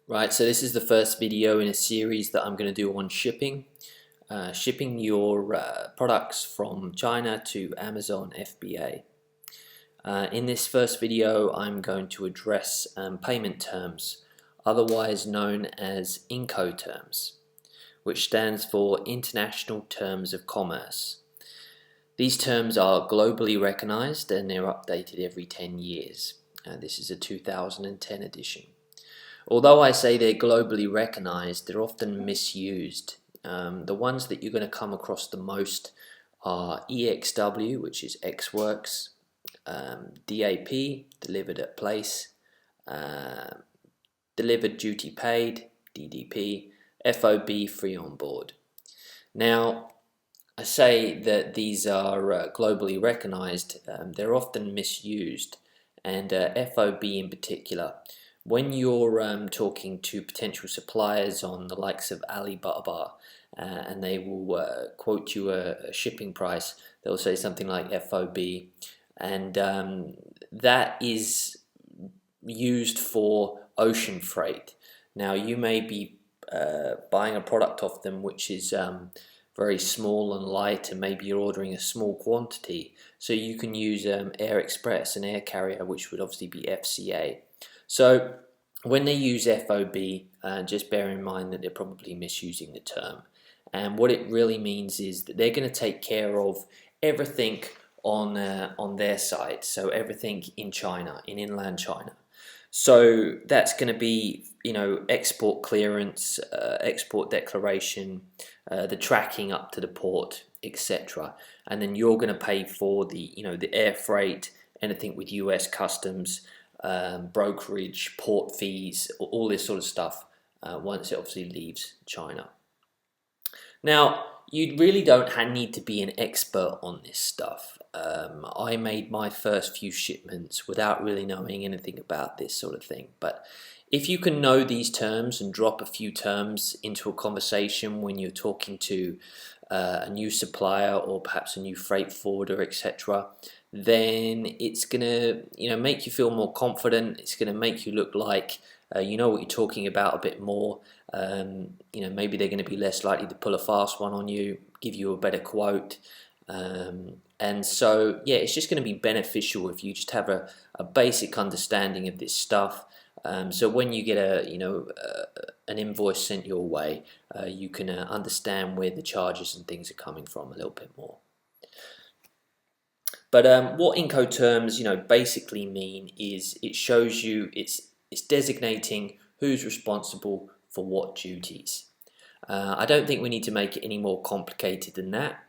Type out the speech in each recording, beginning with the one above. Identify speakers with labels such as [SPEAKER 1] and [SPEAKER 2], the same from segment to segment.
[SPEAKER 1] Right, so this is the first video in a series that I'm going to do on shipping. Shipping your products from China to Amazon FBA. In this first video I'm going to address payment terms, otherwise known as Incoterms, which stands for International Terms of Commerce. These terms are globally recognized and they're updated every 10 years. This is a 2010 edition. Although I say they're globally recognized, they're often misused. The ones that you're going to come across the most are EXW, which is Ex Works, DAP, delivered at place, delivered duty paid, DDP, FOB, free on board. Now, I say that these are globally recognized, they're often misused, and FOB in particular. When you're talking to potential suppliers on the likes of Alibaba and they will quote you a shipping price, they'll say something like FOB, and that is used for ocean freight. Now you may be buying a product off them which is very small and light, and maybe you're ordering a small quantity, so you can use Air Express, an air carrier, which would obviously be FCA. So when they use FOB, just bear in mind that they're probably misusing the term. And what it really means is that they're going to take care of everything on their side. So everything in China, in inland China. So that's going to be, export clearance, export declaration, the tracking up to the port, etc. And then you're going to pay for the, the air freight, anything with US customs, brokerage, port fees, all this sort of stuff once it obviously leaves China. Now, you really don't need to be an expert on this stuff. I made my first few shipments without really knowing anything about this sort of thing. But if you can know these terms and drop a few terms into a conversation when you're talking to a new supplier or perhaps a new freight forwarder, etc., then it's gonna make you feel more confident. It's gonna make you look like you know what you're talking about a bit more. Maybe they're going to be less likely to pull a fast one on you, give you a better quote, and so yeah, it's just going to be beneficial if you just have a basic understanding of this stuff. So when you get an invoice sent your way, you can understand where the charges and things are coming from a little bit more. But what Incoterms basically mean is it shows you it's designating who's responsible for what duties. I don't think we need to make it any more complicated than that.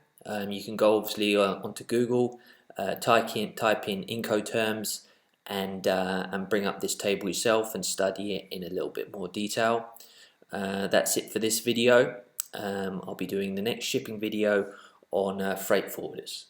[SPEAKER 1] You can go obviously onto Google, type in Incoterms, and bring up this table yourself and study it in a little bit more detail. That's it for this video. I'll be doing the next shipping video on freight forwarders.